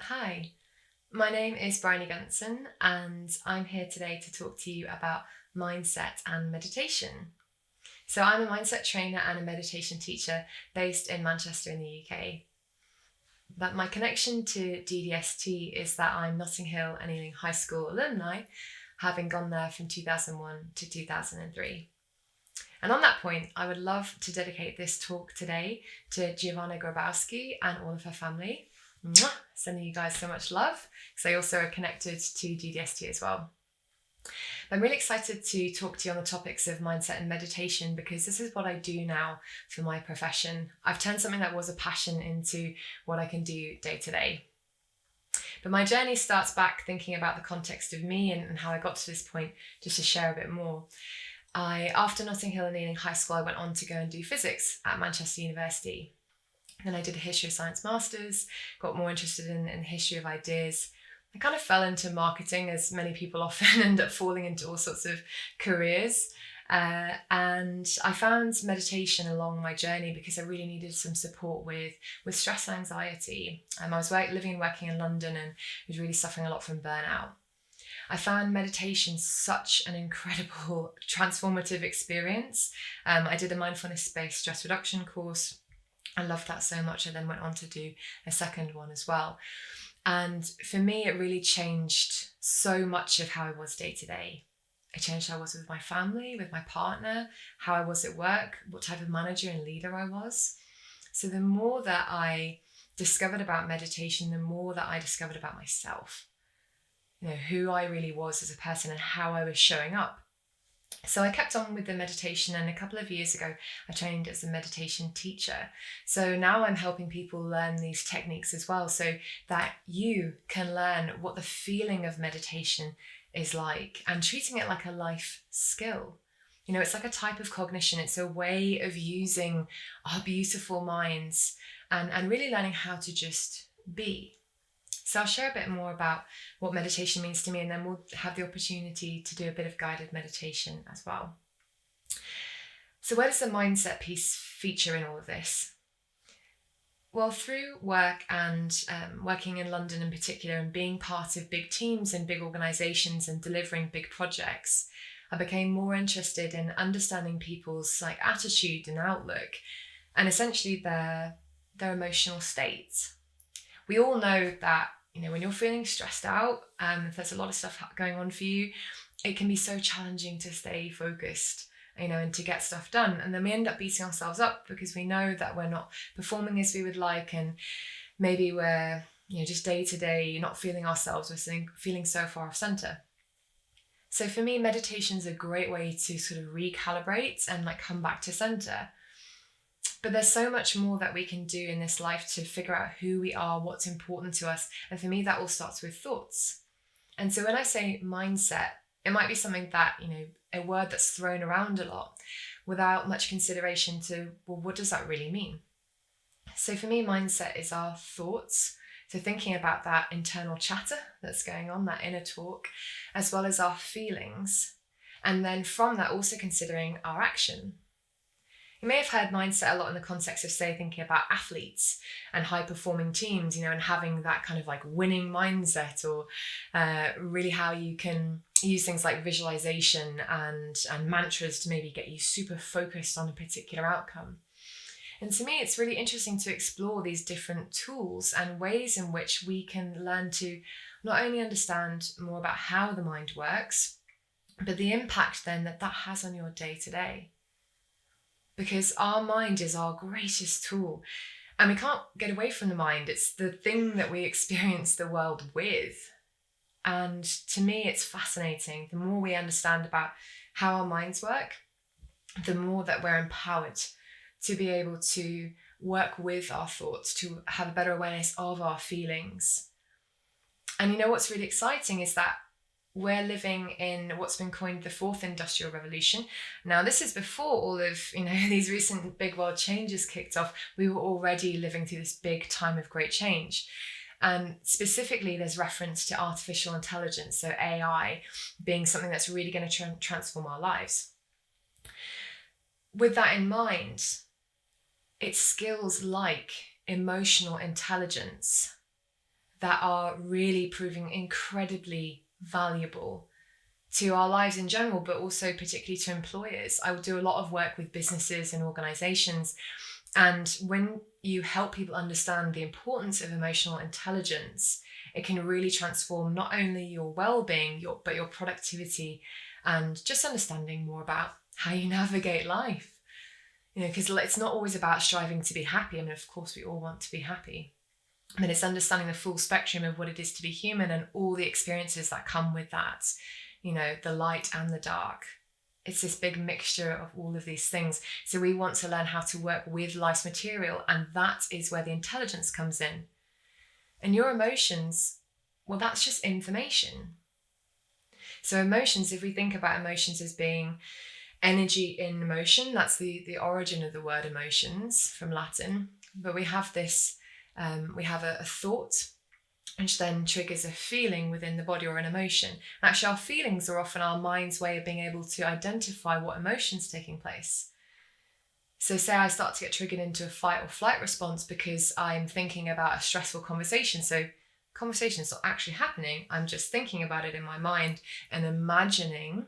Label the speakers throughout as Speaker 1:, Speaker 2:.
Speaker 1: Hi, my name is Briony Gunson, and I'm here today to talk to you about mindset and meditation. So, I'm a mindset trainer and a meditation teacher based in Manchester in the UK. But my connection to DDST is that I'm Notting Hill and Ealing High School alumni, having gone there from 2001 to 2003. And on that point, I would love to dedicate this talk today to Giovanna Grabowski and all of her family. Mwah! Sending you guys so much love because they also are connected to GDST as well. I'm really excited to talk to you on the topics of mindset and meditation because this is what I do now for my profession. I've turned something that was a passion into what I can do day to day. But my journey starts back thinking about the context of me and how I got to this point, just to share a bit more. After Notting Hill and Ealing High School, I went on to go and do physics at Manchester University. Then I did a history of science masters, got more interested in the history of ideas. I kind of fell into marketing, as many people often end up falling into all sorts of careers. And I found meditation along my journey because I really needed some support with stress and anxiety. I was living and working in London and was really suffering a lot from burnout. I found meditation such an incredible transformative experience. I did a mindfulness-based stress reduction course. I loved that so much. I then went on to do a second one as well. And for me, it really changed so much of how I was day to day. It changed how I was with my family, with my partner, how I was at work, what type of manager and leader I was. So the more that I discovered about meditation, the more that I discovered about myself, who I really was as a person and how I was showing up. So I kept on with the meditation, and a couple of years ago I trained as a meditation teacher. So now I'm helping people learn these techniques as well, so that you can learn what the feeling of meditation is like and treating it like a life skill. It's like a type of cognition. It's a way of using our beautiful minds and really learning how to just be. So I'll share a bit more about what meditation means to me, and then we'll have the opportunity to do a bit of guided meditation as well. So where does the mindset piece feature in all of this? Well, through work and working in London in particular, and being part of big teams and big organisations and delivering big projects, I became more interested in understanding people's attitude and outlook, and essentially their emotional states. We all know that, when you're feeling stressed out, if there's a lot of stuff going on for you, it can be so challenging to stay focused, and to get stuff done. And then we end up beating ourselves up because we know that we're not performing as we would like. And maybe we're, just day to day, not feeling ourselves, we're feeling so far off center. So for me, meditation is a great way to sort of recalibrate and come back to center. But there's so much more that we can do in this life to figure out who we are, what's important to us. And for me, that all starts with thoughts. And so when I say mindset, it might be something that, a word that's thrown around a lot without much consideration to, well, what does that really mean? So for me, mindset is our thoughts. So thinking about that internal chatter that's going on, that inner talk, as well as our feelings. And then from that, also considering our action. You may have heard mindset a lot in the context of, say, thinking about athletes and high-performing teams, and having that kind of winning mindset, or really how you can use things like visualization and mantras to maybe get you super focused on a particular outcome. And to me, it's really interesting to explore these different tools and ways in which we can learn to not only understand more about how the mind works, but the impact then that has on your day-to-day. Because our mind is our greatest tool, and we can't get away from the mind. It's the thing that we experience the world with. And to me, it's fascinating. The more we understand about how our minds work, the more that we're empowered to be able to work with our thoughts, to have a better awareness of our feelings. And what's really exciting is that we're living in what's been coined the fourth industrial revolution. Now, this is before all of, these recent big world changes kicked off. We were already living through this big time of great change. And specifically, there's reference to artificial intelligence, so AI, being something that's really going to transform our lives. With that in mind, it's skills like emotional intelligence that are really proving incredibly valuable to our lives in general, but also particularly to employers. I would do a lot of work with businesses and organizations. And when you help people understand the importance of emotional intelligence, it can really transform not only your well-being, but your productivity, and just understanding more about how you navigate life. Because it's not always about striving to be happy. I mean, of course, we all want to be happy. But it's understanding the full spectrum of what it is to be human and all the experiences that come with that. The light and the dark. It's this big mixture of all of these things. So we want to learn how to work with life's material, and that is where the intelligence comes in. And your emotions, well, that's just information. So emotions, if we think about emotions as being energy in motion, that's the origin of the word emotions from Latin. But we have this, we have a thought, which then triggers a feeling within the body or an emotion. Actually, our feelings are often our mind's way of being able to identify what emotion's taking place. So say I start to get triggered into a fight or flight response because I'm thinking about a stressful conversation. So conversation's not actually happening. I'm just thinking about it in my mind and imagining.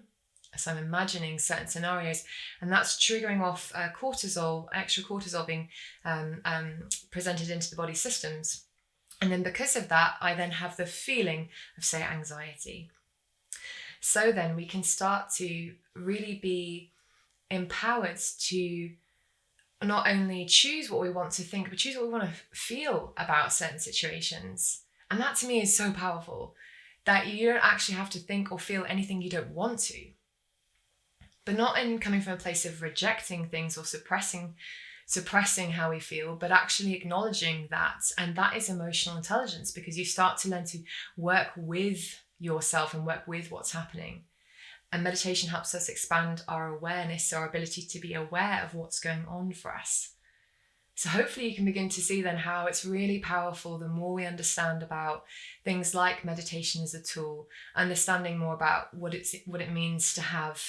Speaker 1: So I'm imagining certain scenarios, and that's triggering off cortisol, extra cortisol being presented into the body systems. And then because of that, I then have the feeling of, say, anxiety. So then we can start to really be empowered to not only choose what we want to think, but choose what we want to feel about certain situations. And that to me is so powerful, that you don't actually have to think or feel anything you don't want to. But not in coming from a place of rejecting things or suppressing how we feel, but actually acknowledging that. And that is emotional intelligence, because you start to learn to work with yourself and work with what's happening. And meditation helps us expand our awareness, our ability to be aware of what's going on for us. So hopefully you can begin to see then how it's really powerful the more we understand about things like meditation as a tool, understanding more about what it means to have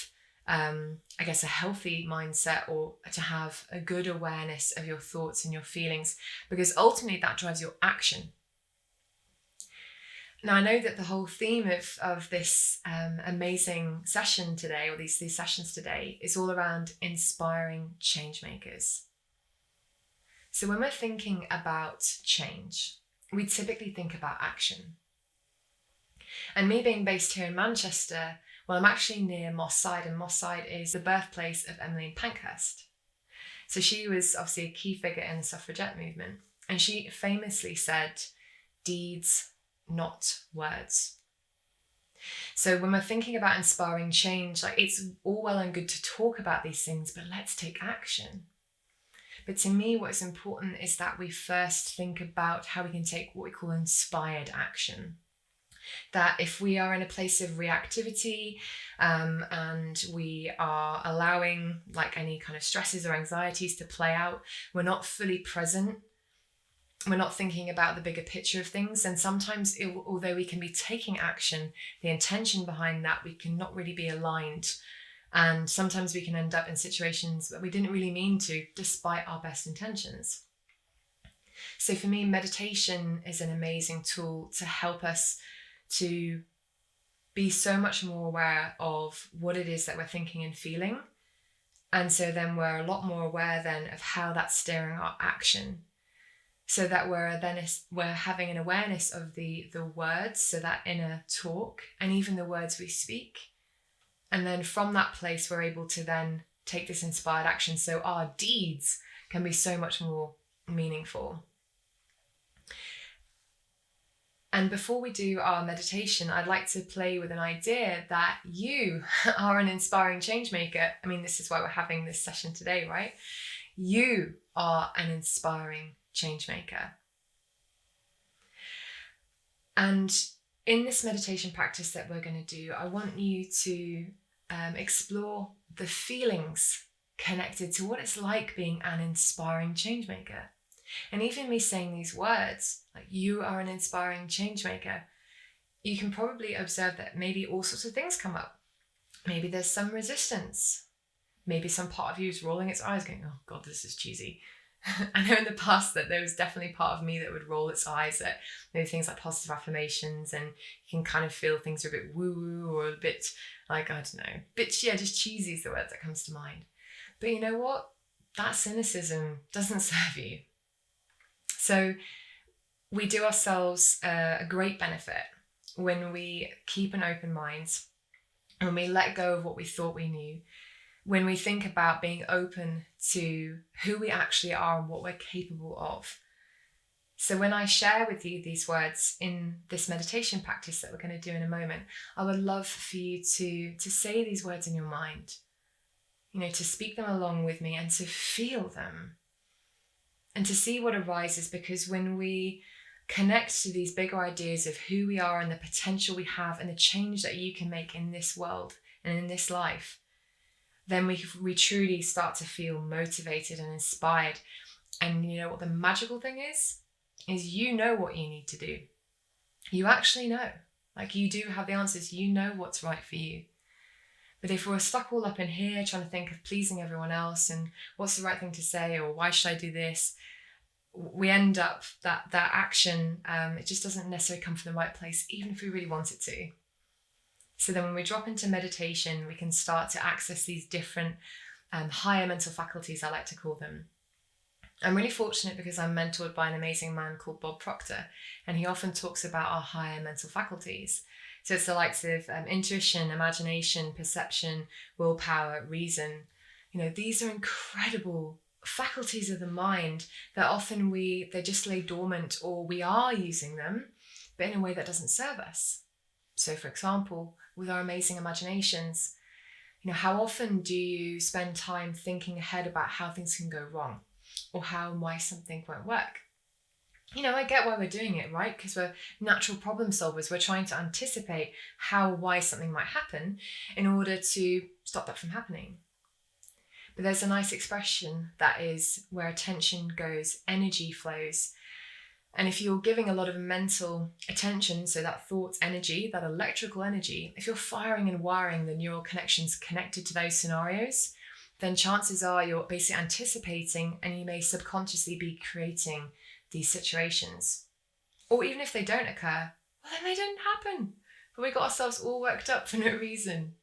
Speaker 1: a healthy mindset, or to have a good awareness of your thoughts and your feelings, because ultimately that drives your action. Now, I know that the whole theme of this amazing session today, or these sessions today, is all around inspiring change makers. So when we're thinking about change, we typically think about action. And me being based here in Manchester, well, I'm actually near Moss Side, and Moss Side is the birthplace of Emmeline Pankhurst. So she was obviously a key figure in the suffragette movement, and she famously said, "Deeds, not words." So when we're thinking about inspiring change, it's all well and good to talk about these things, but let's take action. But to me, what's important is that we first think about how we can take what we call inspired action. That if we are in a place of reactivity and we are allowing any kind of stresses or anxieties to play out, we're not fully present, we're not thinking about the bigger picture of things, and sometimes although we can be taking action, the intention behind that, we can not really be aligned, and sometimes we can end up in situations that we didn't really mean to, despite our best intentions. So for me, meditation is an amazing tool to help us to be so much more aware of what it is that we're thinking and feeling. And so then we're a lot more aware then of how that's steering our action. So that we're having an awareness of the words, so that inner talk, and even the words we speak. And then from that place, we're able to then take this inspired action. So our deeds can be so much more meaningful. And before we do our meditation, I'd like to play with an idea that you are an inspiring change maker. I mean, this is why we're having this session today, right? You are an inspiring change maker. And in this meditation practice that we're going to do, I want you to explore the feelings connected to what it's like being an inspiring change maker. And even me saying these words, like you are an inspiring change maker, you can probably observe that maybe all sorts of things come up. Maybe there's some resistance. Maybe some part of you is rolling its eyes going, "Oh God, this is cheesy." I know in the past that there was definitely part of me that would roll its eyes at maybe things like positive affirmations, and you can kind of feel things are a bit woo-woo or a bit like, I don't know, just cheesy is the word that comes to mind. But you know what? That cynicism doesn't serve you. So we do ourselves a great benefit when we keep an open mind, when we let go of what we thought we knew, when we think about being open to who we actually are and what we're capable of. So when I share with you these words in this meditation practice that we're going to do in a moment, I would love for you to say these words in your mind, to speak them along with me and to feel them and to see what arises, because when we connect to these bigger ideas of who we are and the potential we have and the change that you can make in this world and in this life, then we truly start to feel motivated and inspired. And you know what the magical thing is you know what you need to do. You actually know. Like, you do have the answers. You know what's right for you. But if we're stuck all up in here trying to think of pleasing everyone else and what's the right thing to say or why should I do this, we end up that action, it just doesn't necessarily come from the right place, even if we really want it to. So then when we drop into meditation, we can start to access these different higher mental faculties, I like to call them. I'm really fortunate because I'm mentored by an amazing man called Bob Proctor, and he often talks about our higher mental faculties. So it's the likes of intuition, imagination, perception, willpower, reason. These are incredible faculties of the mind that often they just lay dormant, or we are using them, but in a way that doesn't serve us. So for example, with our amazing imaginations, how often do you spend time thinking ahead about how things can go wrong or how and why something won't work? I get why we're doing it, right? Because we're natural problem solvers. We're trying to anticipate why something might happen in order to stop that from happening. But there's a nice expression that is, where attention goes, energy flows. And if you're giving a lot of mental attention, so that thought energy, that electrical energy, if you're firing and wiring the neural connections connected to those scenarios, then chances are you're basically anticipating, and you may subconsciously be creating these situations. Or even if they don't occur, well, then they didn't happen. But we got ourselves all worked up for no reason.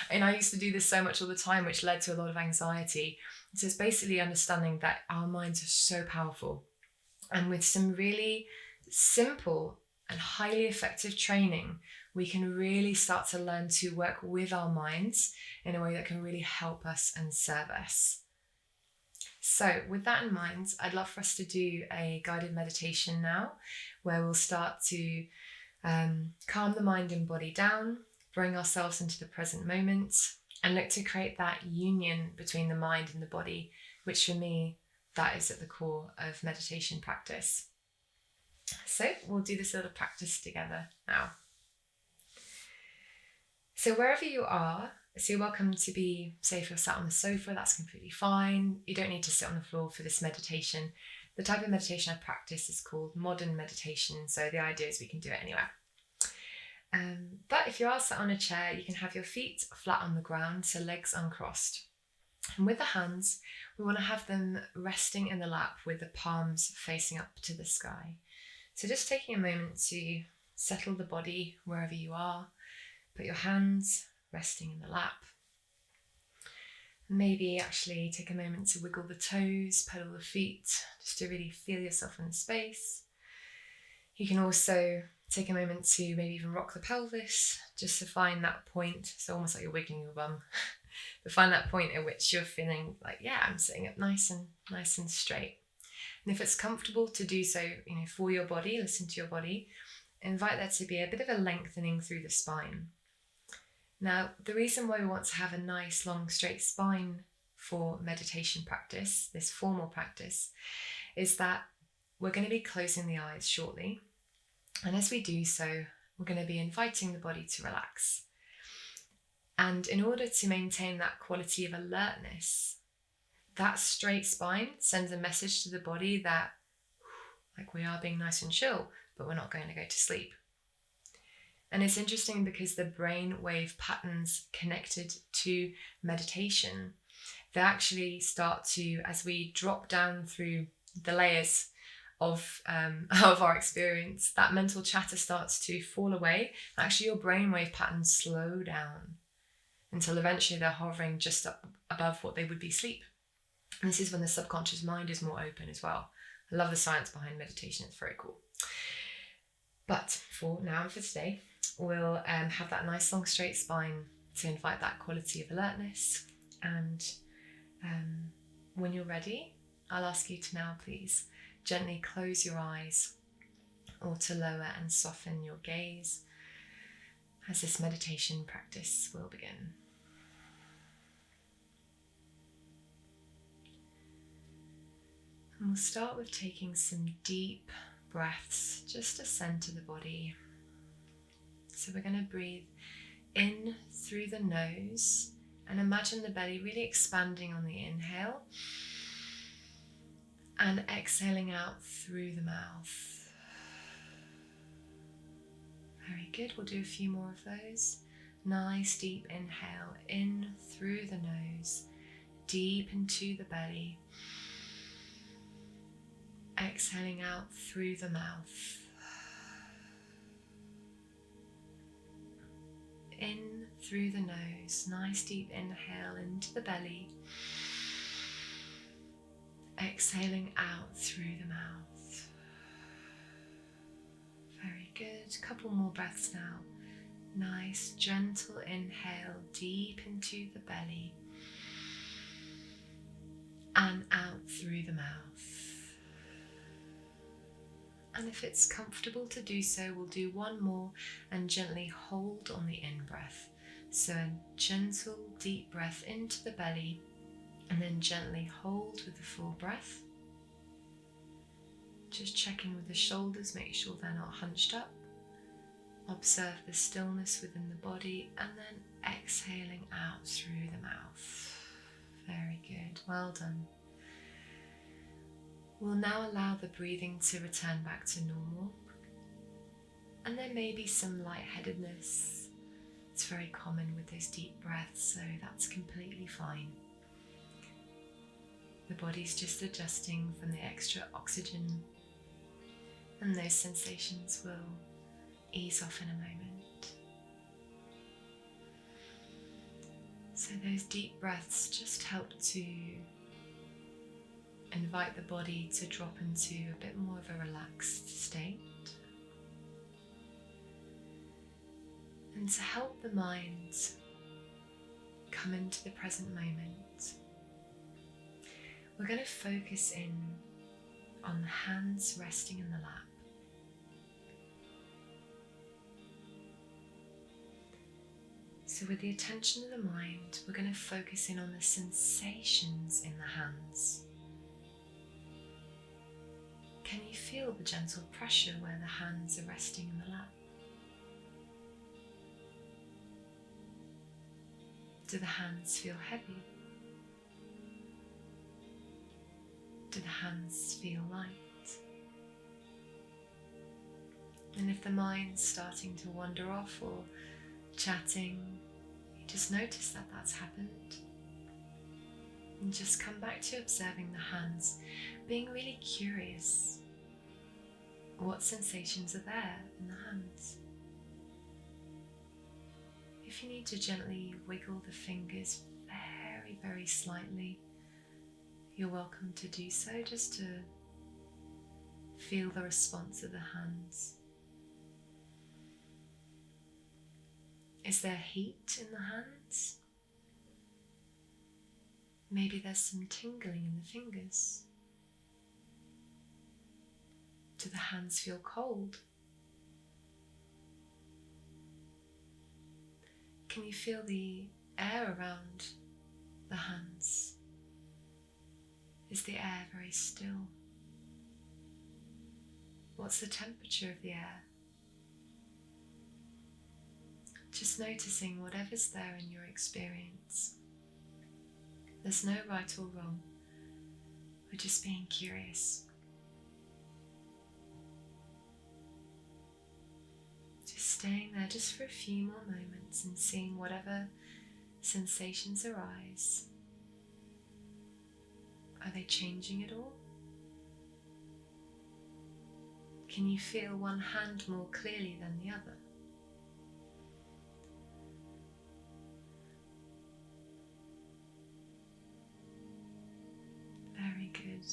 Speaker 1: And I used to do this so much all the time, which led to a lot of anxiety. So it's basically understanding that our minds are so powerful. And with some really simple and highly effective training, we can really start to learn to work with our minds in a way that can really help us and serve us. So with that in mind, I'd love for us to do a guided meditation now, where we'll start to calm the mind and body down, bring ourselves into the present moment, and look to create that union between the mind and the body, which for me, that is at the core of meditation practice. So we'll do this little practice together now. So wherever you are, so you're welcome to be, say if you're sat on the sofa, that's completely fine. You don't need to sit on the floor for this meditation. The type of meditation I practice is called modern meditation. So the idea is we can do it anywhere. But if you are sat on a chair, you can have your feet flat on the ground, so legs uncrossed. And with the hands, we want to have them resting in the lap with the palms facing up to the sky. So just taking a moment to settle the body wherever you are. Put your hands resting in the lap. Maybe actually take a moment to wiggle the toes, pedal the feet, just to really feel yourself in the space. You can also take a moment to maybe even rock the pelvis, just to find that point, so almost like you're wiggling your bum, but find that point at which you're feeling like, yeah, I'm sitting up nice and straight. And if it's comfortable to do so, for your body, listen to your body, invite there to be a bit of a lengthening through the spine. Now, the reason why we want to have a nice, long, straight spine for meditation practice, this formal practice, is that we're going to be closing the eyes shortly. And as we do so, we're going to be inviting the body to relax. And in order to maintain that quality of alertness, that straight spine sends a message to the body that, like, we are being nice and chill, but we're not going to go to sleep. And it's interesting because the brain wave patterns connected to meditation, they actually start to, as we drop down through the layers of our experience, that mental chatter starts to fall away. Actually, your brainwave patterns slow down until eventually they're hovering just up above what they would be sleep. And this is when the subconscious mind is more open as well. I love the science behind meditation. It's very cool. But for now and for today, we'll have that nice long straight spine to invite that quality of alertness. And when you're ready, I'll ask you to now please gently close your eyes or to lower and soften your gaze as this meditation practice will begin. And we'll start with taking some deep breaths just to center the body. So we're going to breathe in through the nose and imagine the belly really expanding on the inhale and exhaling out through the mouth. Very good. We'll do a few more of those. Nice deep inhale in through the nose, deep into the belly. Exhaling out through the mouth. In through the nose, nice deep inhale into the belly. Exhaling out through the mouth. Very good. Couple more breaths now. Nice gentle inhale deep into the belly and out through the mouth. And if it's comfortable to do so, we'll do one more and gently hold on the in-breath. So a gentle, deep breath into the belly and then gently hold with the full breath. Just checking with the shoulders, make sure they're not hunched up. Observe the stillness within the body and then exhaling out through the mouth. Very good, well done. We'll now allow the breathing to return back to normal. And there may be some lightheadedness. It's very common with those deep breaths, so that's completely fine. The body's just adjusting from the extra oxygen, and those sensations will ease off in a moment. So those deep breaths just help to invite the body to drop into a bit more of a relaxed state. And to help the mind come into the present moment, we're going to focus in on the hands resting in the lap. So with the attention of the mind, we're going to focus in on the sensations in the hands. Can you feel the gentle pressure where the hands are resting in the lap? Do the hands feel heavy? Do the hands feel light? And if the mind's starting to wander off or chatting, you just notice that that's happened. And just come back to observing the hands, being really curious. What sensations are there in the hands? If you need to gently wiggle the fingers very, very slightly, you're welcome to do so, just to feel the response of the hands. Is there heat in the hands? Maybe there's some tingling in the fingers. Do the hands feel cold? Can you feel the air around the hands? Is the air very still? What's the temperature of the air? Just noticing whatever's there in your experience. There's no right or wrong. We're just being curious. Just staying there just for a few more moments and seeing whatever sensations arise. Are they changing at all? Can you feel one hand more clearly than the other? Very good.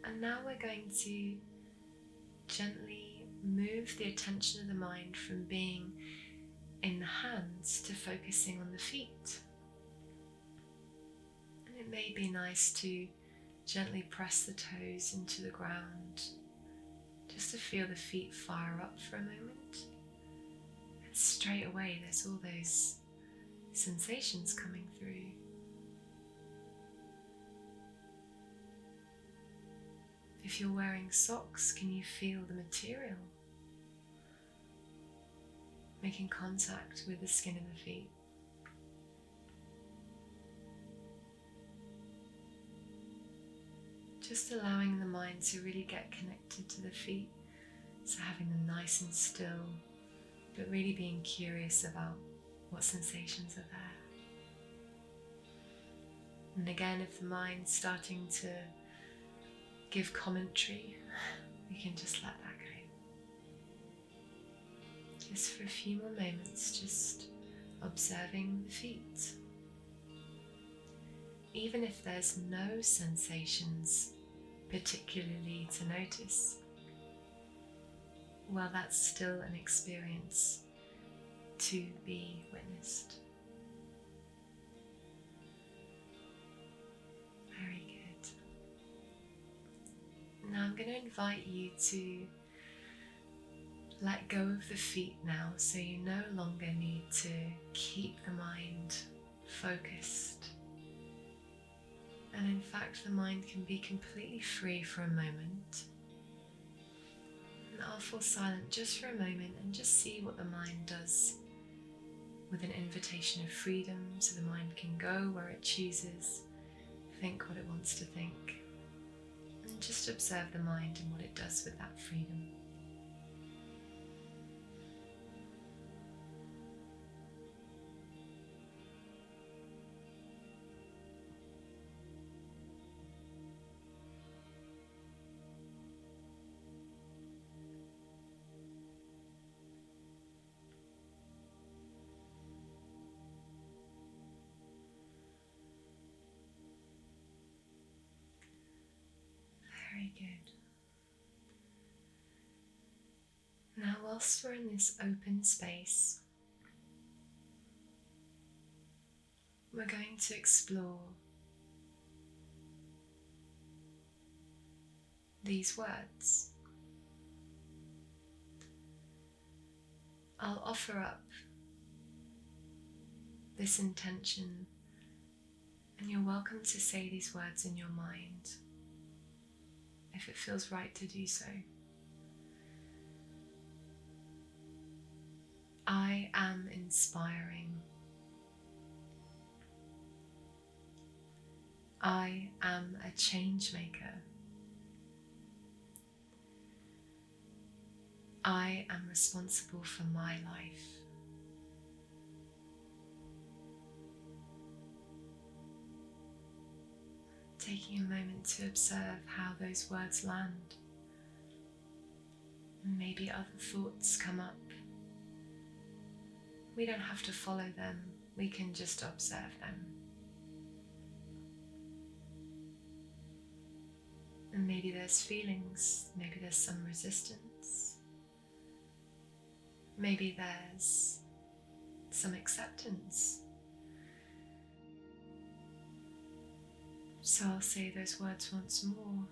Speaker 1: And now we're going to gently move the attention of the mind from being in the hands to focusing on the feet. And it may be nice to gently press the toes into the ground, just to feel the feet fire up for a moment. And straight away there's all those sensations coming through. If you're wearing socks, can you feel the material making contact with the skin of the feet? Just allowing the mind to really get connected to the feet, so having them nice and still, but really being curious about what sensations are there. And again, if the mind's starting to give commentary, we can just let that go. Just for a few more moments, just observing the feet. Even if there's no sensations particularly to notice, well, that's still an experience to be witnessed. Very good. Now I'm going to invite you to let go of the feet now, so you no longer need to keep the mind focused. And in fact, the mind can be completely free for a moment. And I'll fall silent just for a moment and just see what the mind does, with an invitation of freedom, so the mind can go where it chooses, think what it wants to think, and just observe the mind and what it does with that freedom. Very good. Now, whilst we're in this open space, we're going to explore these words. I'll offer up this intention, and you're welcome to say these words in your mind if it feels right to do so. I am inspiring. I am a change maker. I am responsible for my life. Taking a moment to observe how those words land. And maybe other thoughts come up. We don't have to follow them, we can just observe them. And maybe there's feelings, maybe there's some resistance, maybe there's some acceptance. So I'll say those words once more,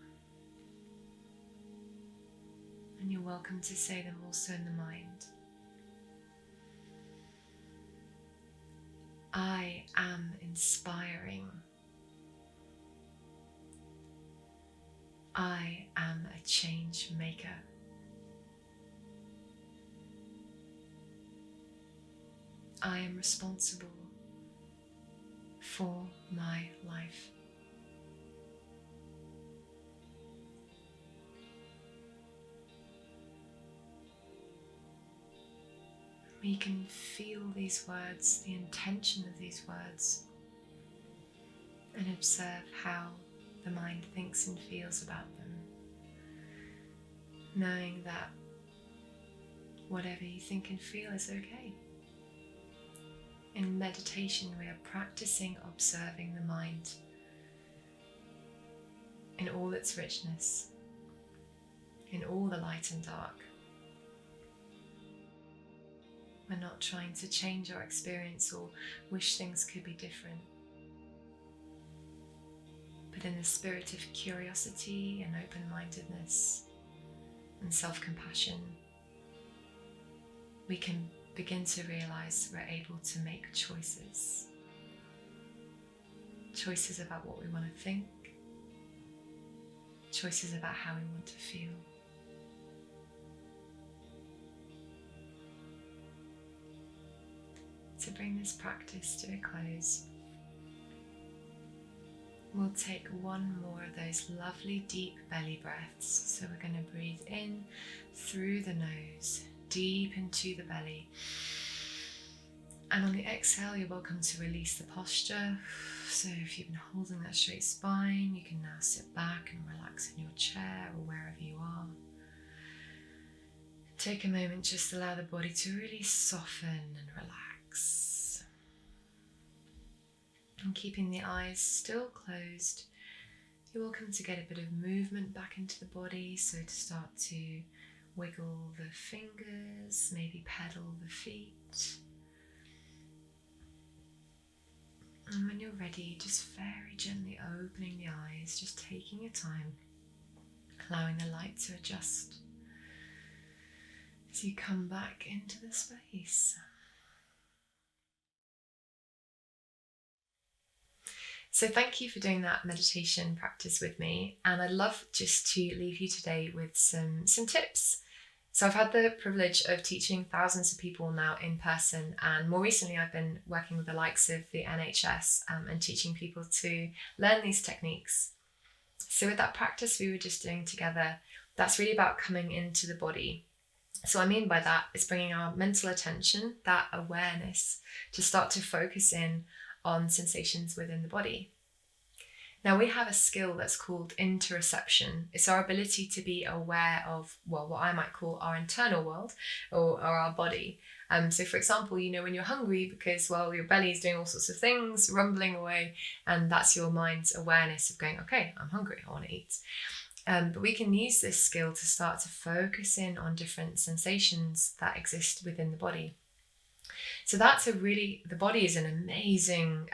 Speaker 1: and you're welcome to say them also in the mind. I am inspiring. I am a change maker. I am responsible for my life. You can feel these words, the intention of these words, and observe how the mind thinks and feels about them. Knowing that whatever you think and feel is okay. In meditation, we are practicing observing the mind in all its richness, in all the light and dark. We're not trying to change our experience or wish things could be different, but in the spirit of curiosity and open-mindedness and self-compassion, we can begin to realize we're able to make choices. Choices about what we want to think, choices about how we want to feel. To bring this practice to a close, we'll take one more of those lovely deep belly breaths. So we're going to breathe in through the nose, deep into the belly. And on the exhale, you're welcome to release the posture. So if you've been holding that straight spine, you can now sit back and relax in your chair or wherever you are. Take a moment, just allow the body to really soften and relax. And keeping the eyes still closed, you're welcome to get a bit of movement back into the body. So to start to wiggle the fingers, maybe pedal the feet. And when you're ready, just very gently opening the eyes, just taking your time, allowing the light to adjust as you come back into the space. So thank you for doing that meditation practice with me, and I'd love just to leave you today with some tips. So I've had the privilege of teaching thousands of people now in person, and more recently I've been working with the likes of the NHS and teaching people to learn these techniques. So with that practice we were just doing together, that's really about coming into the body. So what I mean by that is bringing our mental attention, that awareness, to start to focus in on sensations within the body. Now we have a skill that's called interoception. It's our ability to be aware of, well, what I might call our internal world or our body. So for example, you know when you're hungry because, well, your belly is doing all sorts of things, rumbling away, and that's your mind's awareness of going, okay, I'm hungry, I want to eat. But we can use this skill to start to focus in on different sensations that exist within the body. So that's the body is an amazing,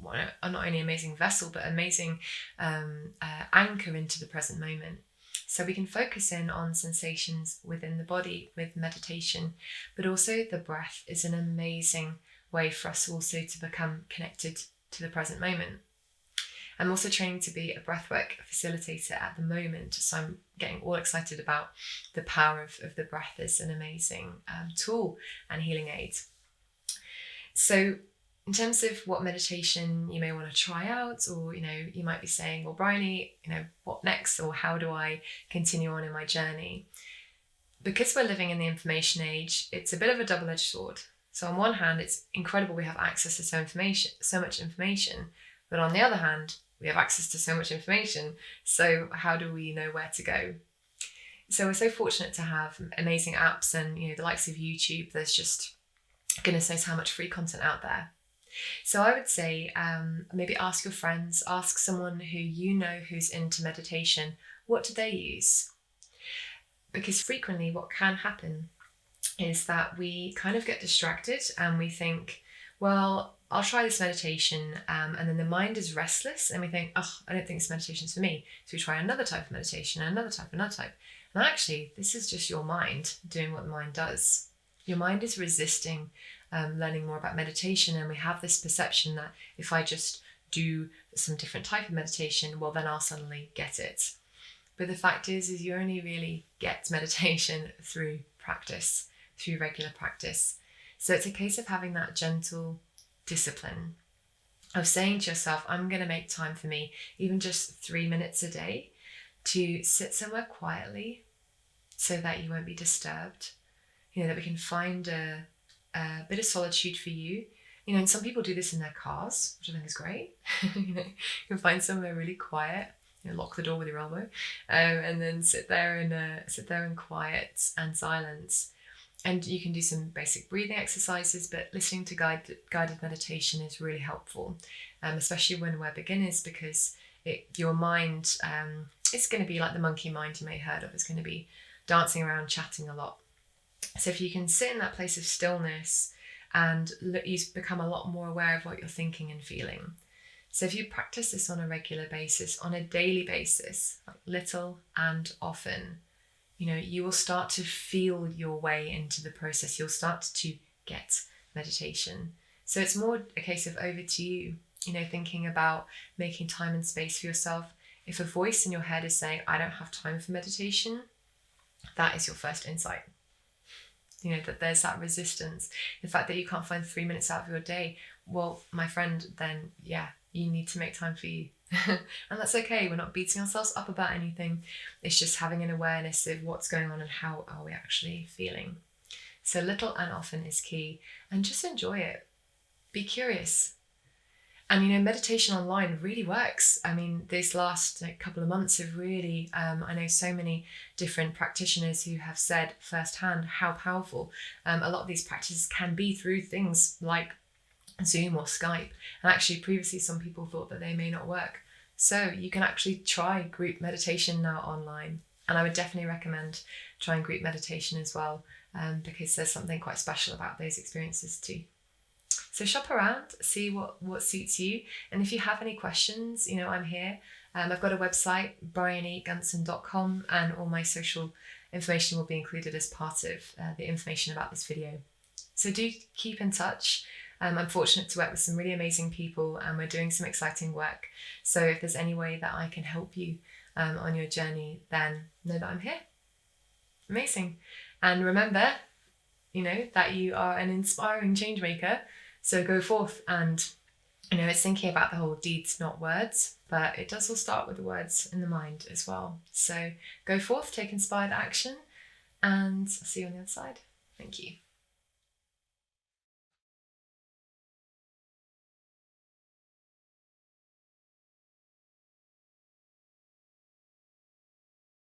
Speaker 1: not only amazing vessel, but amazing anchor into the present moment. So we can focus in on sensations within the body with meditation, but also the breath is an amazing way for us also to become connected to the present moment. I'm also training to be a breathwork facilitator at the moment, so I'm getting all excited about the power of the breath as an amazing tool and healing aid. So in terms of what meditation you may want to try out, or you might be saying, well, Briony, what next, or how do I continue on in my journey? Because we're living in the information age, it's a bit of a double-edged sword. So on one hand, it's incredible we have access to so much information, but on the other hand, we have access to so much information. So how do we know where to go? So we're so fortunate to have amazing apps and the likes of YouTube. There's just, goodness knows how much free content out there. So I would say maybe ask your friends, ask someone who you know who's into meditation, what do they use? Because frequently what can happen is that we kind of get distracted and we think, well, I'll try this meditation, and then the mind is restless and we think, oh, I don't think this meditation's for me. So we try another type of meditation, another type. And actually, this is just your mind doing what the mind does. Your mind is resisting learning more about meditation, and we have this perception that if I just do some different type of meditation, well, then I'll suddenly get it. But the fact is you only really get meditation through practice, through regular practice. So it's a case of having that gentle discipline of saying to yourself, I'm going to make time for me, even just 3 minutes a day, to sit somewhere quietly so that you won't be disturbed, that we can find a bit of solitude for you, And some people do this in their cars, which I think is great. You can find somewhere really quiet, lock the door with your elbow, and then sit there in quiet and silence. And you can do some basic breathing exercises, but listening to guided meditation is really helpful, especially when we're beginners, because your mind, it's going to be like the monkey mind you may have heard of. It's going to be dancing around, chatting a lot. So if you can sit in that place of stillness and you become a lot more aware of what you're thinking and feeling. So if you practice this on a regular basis, on a daily basis, like little and often, you will start to feel your way into the process. You'll start to get meditation. So it's more a case of over to you, thinking about making time and space for yourself. If a voice in your head is saying, I don't have time for meditation, that is your first insight. That there's that resistance. The fact that you can't find 3 minutes out of your day, well, my friend, then you need to make time for you. And that's okay. We're not beating ourselves up about anything. It's just having an awareness of what's going on and how are we actually feeling. So little and often is key, and just enjoy it. Be curious. And meditation online really works. I mean, this last couple of months have really, I know so many different practitioners who have said firsthand how powerful a lot of these practices can be through things like Zoom or Skype. And actually previously some people thought that they may not work. So you can actually try group meditation now online. And I would definitely recommend trying group meditation as well, because there's something quite special about those experiences too. So shop around, see what suits you. And if you have any questions, I'm here. I've got a website, brionygunson.com, and all my social information will be included as part of the information about this video. So do keep in touch. I'm fortunate to work with some really amazing people, and we're doing some exciting work. So if there's any way that I can help you on your journey, then know that I'm here. Amazing. And remember, that you are an inspiring change maker. So go forth, and it's thinking about the whole deeds, not words, but it does all start with the words in the mind as well. So go forth, take inspired action, and I'll see you on the other side. Thank you.